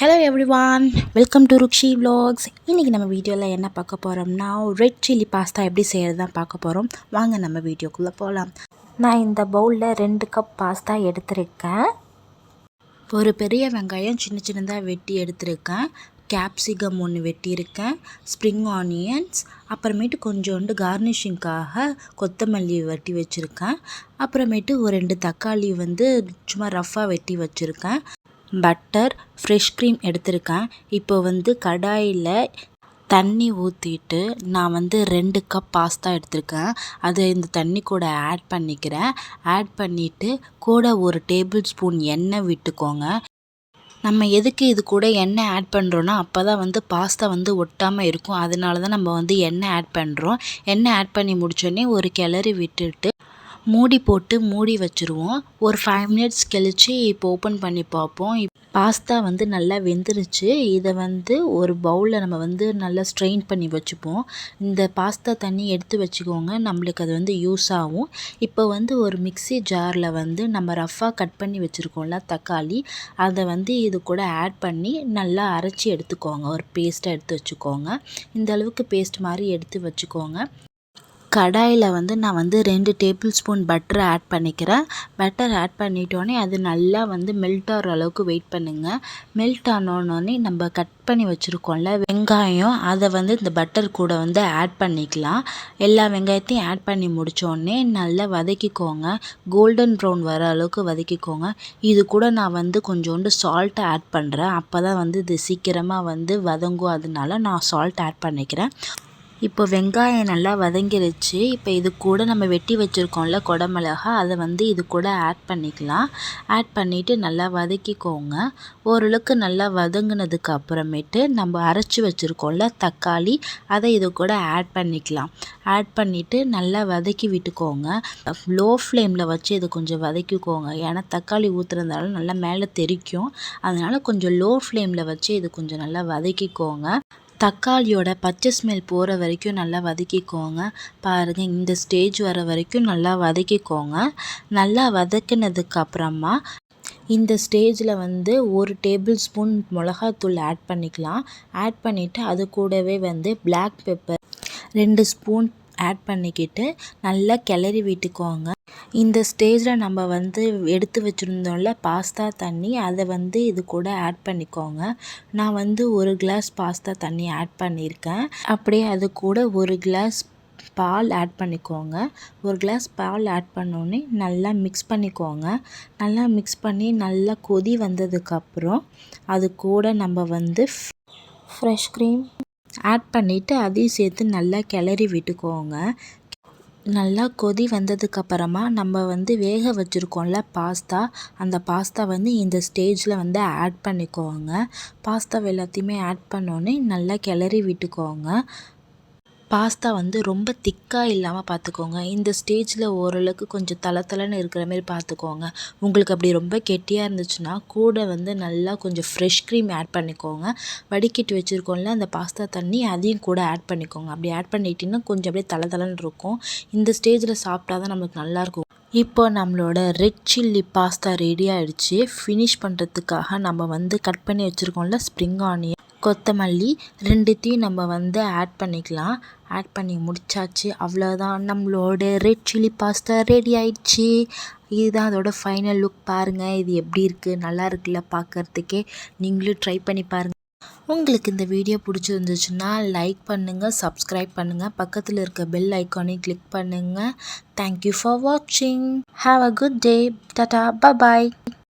Hello everyone, welcome to Rukshi vlogs. இன்றைக்கி நம்ம வீடியோவில் என்ன பார்க்க போகிறோம்னா ரெட் சில்லி பாஸ்தா எப்படி செய்கிறது தான் பார்க்க போகிறோம். வாங்க நம்ம வீடியோக்குள்ளே போகலாம். நான் இந்த பவுலில் 2 கப் பாஸ்தா எடுத்திருக்கேன். ஒரு பெரிய வெங்காயம் சின்ன சின்னதாக வெட்டி எடுத்திருக்கேன். கேப்சிகம் ஒன்று வெட்டியிருக்கேன். ஸ்ப்ரிங் ஆனியன்ஸ், அப்புறமேட்டு கொஞ்சோண்டு கார்னிஷிங்காக கொத்தமல்லி வெட்டி வச்சுருக்கேன். அப்புறமேட்டு ஒரு 2 தக்காளி சும்மா ரஃப்பாக வெட்டி வச்சுருக்கேன். பட்டர், ஃப்ரெஷ் க்ரீம் எடுத்திருக்கேன். இப்போ கடாயில் தண்ணி ஊற்றிட்டு நான் 2 கப் பாஸ்தா எடுத்திருக்கேன். அதை இந்த தண்ணி கூட ஆட் பண்ணிக்கிறேன். ஆட் பண்ணிவிட்டு கூட ஒரு டேபிள் ஸ்பூன் எண்ணெய் விட்டுக்கோங்க. நம்ம எதுக்கு இது கூட எண்ணெய் ஆட் பண்ணுறோன்னா அப்போ தான் பாஸ்தா ஒட்டாமல் இருக்கும். அதனால தான் நம்ம எண்ணெய் ஆட் பண்ணுறோம். எண்ணெய் ஆட் பண்ணி முடித்தோடனே ஒரு கிளறி விட்டுட்டு மூடி போட்டு மூடி வச்சுருவோம். ஒரு 5 மினிட்ஸ் கழித்து இப்போ ஓப்பன் பண்ணி பார்ப்போம். பாஸ்தா நல்லா வெந்துருச்சு. இதை ஒரு பவுலில் நம்ம நல்லா ஸ்ட்ரெயின் பண்ணி வச்சுப்போம். இந்த பாஸ்தா தண்ணி எடுத்து வச்சுக்கோங்க, நம்மளுக்கு அது யூஸ் ஆகும். இப்போ ஒரு மிக்ஸி ஜாரில் நம்ம ரஃப்பாக கட் பண்ணி வச்சுருக்கோம்ல தக்காளி, அதை இது கூட ஆட் பண்ணி நல்லா அரைச்சி எடுத்துக்கோங்க. ஒரு பேஸ்ட்டாக எடுத்து வச்சுக்கோங்க. இந்த அளவுக்கு பேஸ்ட் மாதிரி எடுத்து வச்சுக்கோங்க. கடாயில் நான் 2 டேபிள் ஸ்பூன் பட்டரை ஆட் பண்ணிக்கிறேன். பட்டர் ஆட் பண்ணிட்டோன்னே அது நல்லா மெல்ட் ஆகிற அளவுக்கு வெயிட் பண்ணுங்கள். மெல்ட் ஆனோடனே நம்ம கட் பண்ணி வச்சுருக்கோம்ல வெங்காயம், அதை இந்த பட்டர் கூட ஆட் பண்ணிக்கலாம். எல்லா வெங்காயத்தையும் ஆட் பண்ணி முடித்தோடனே நல்லா வதக்கிக்கோங்க. கோல்டன் ப்ரௌன் வர அளவுக்கு வதக்கிக்கோங்க. இது கூட நான் கொஞ்சோண்டு சால்ட்டை ஆட் பண்ணுறேன். அப்போ தான் இது சீக்கிரமாக வதங்கும். அதனால நான் சால்ட் ஆட் பண்ணிக்கிறேன். இப்போ வெங்காயம் நல்லா வதங்கிருச்சு. இப்போ இது கூட நம்ம வெட்டி வச்சுருக்கோம்ல குடமிளகா, அதை இது கூட ஆட் பண்ணிக்கலாம். ஆட் பண்ணிவிட்டு நல்லா வதக்கிக்கோங்க. ஓரளவுக்கு நல்லா வதங்கினதுக்கு அப்புறமேட்டு நம்ம அரைச்சி வச்சுருக்கோம்ல தக்காளி, அதை இது கூட ஆட் பண்ணிக்கலாம். ஆட் பண்ணிவிட்டு நல்லா வதக்கி விட்டுக்கோங்க. லோ ஃப்ளேமில் வச்சு இது கொஞ்சம் வதக்கிக்கோங்க. ஏன்னா தக்காளி ஊற்றுறதுனால நல்லா மேலே தெறிக்கும். அதனால் கொஞ்சம் லோ ஃப்ளேமில் வச்சு இது கொஞ்சம் நல்லா வதக்கிக்கோங்க. தக்காளியோட பச்சை ஸ்மெல் போகிற வரைக்கும் நல்லா வதக்கிக்கோங்க. பாருங்கள், இந்த ஸ்டேஜ் வர வரைக்கும் நல்லா வதக்கிக்கோங்க. நல்லா வதக்கினதுக்கு அப்புறமா இந்த ஸ்டேஜில் 1 டேபிள் ஸ்பூன் மிளகாத்தூள் ஆட் பண்ணிக்கலாம். ஆட் பண்ணிவிட்டு அது கூடவே பிளாக் பெப்பர் 2 ஸ்பூன் ஆட் பண்ணிக்கிட்டு நல்லா கிளறி விட்டுக்கோங்க. இந்த ஸ்டேஜில் நம்ம எடுத்து வச்சுருந்தோம்ல பாஸ்தா தண்ணி, அதை இது கூட ஆட் பண்ணிக்கோங்க. நான் 1 கிளாஸ் பாஸ்தா தண்ணி ஆட் பண்ணியிருக்கேன். அப்படியே அது கூட 1 கிளாஸ் பால் ஆட் பண்ணிக்கோங்க. 1 கிளாஸ் பால் ஆட் பண்ணோடனே நல்லா மிக்ஸ் பண்ணிக்கோங்க. நல்லா மிக்ஸ் பண்ணி நல்லா கொதி வந்ததுக்கப்புறம் அது கூட நம்ம ஃப்ரெஷ் க்ரீம் ஆட் பண்ணிவிட்டு அதையும் சேர்த்து நல்லா கிளறி விட்டுக்கோங்க. நல்லா கொதி வந்ததுக்கப்புறமா நம்ம வேக வச்சுருக்கோம்ல பாஸ்தா, அந்த பாஸ்தா இந்த ஸ்டேஜில் ஆட் பண்ணிக்கோங்க. பாஸ்தா எல்லாத்தையுமே ஆட் பண்ணோன்னே நல்லா கிளறி விட்டுக்கோங்க. பாஸ்தா ரொம்ப திக்காக இல்லாமல் பார்த்துக்கோங்க. இந்த ஸ்டேஜில் ஓரளவுக்கு கொஞ்சம் தளன்னு இருக்கிற மாதிரி பார்த்துக்கோங்க. உங்களுக்கு அப்படி ரொம்ப கெட்டியாக இருந்துச்சுன்னா கூட நல்லா கொஞ்சம் ஃப்ரெஷ் க்ரீம் ஆட் பண்ணிக்கோங்க. வடிகட்டி வச்சுருக்கோம்ல அந்த பாஸ்தா தண்ணி, அதையும் கூட ஆட் பண்ணிக்கோங்க. அப்படி ஆட் பண்ணிட்டிங்கன்னா கொஞ்சம் அப்படியே தளன்னு இருக்கும். இந்த ஸ்டேஜில் சாப்பிட்டா தான் நமக்கு நல்லாயிருக்கும். இப்போ நம்மளோட ரெட் சில்லி பாஸ்தா ரெடி ஆகிடுச்சு. ஃபினிஷ் பண்ணுறதுக்காக நம்ம கட் பண்ணி வச்சுருக்கோம்ல ஸ்ப்ரிங் ஆனியன், கொத்தமல்லி, 2த்தையும் நம்ம ஆட் பண்ணிக்கலாம். ஆட் பண்ணி முடிச்சாச்சு. அவ்வளோதான், நம்மளோட ரெட் சில்லி பாஸ்தா ரெடி ஆயிடுச்சு. இதுதான் அதோட ஃபைனல் லுக். பாருங்கள், இது எப்படி இருக்குது, நல்லா இருக்குல்ல பார்க்குறதுக்கே. நீங்களும் ட்ரை பண்ணி பாருங்கள். உங்களுக்கு இந்த வீடியோ பிடிச்சிருந்துச்சுன்னா லைக் பண்ணுங்கள், சப்ஸ்கிரைப் பண்ணுங்கள், பக்கத்தில் இருக்க பெல் ஐக்கானையும் கிளிக் பண்ணுங்கள். தேங்க்யூ ஃபார் வாட்சிங். Have a good day. Tata, bye.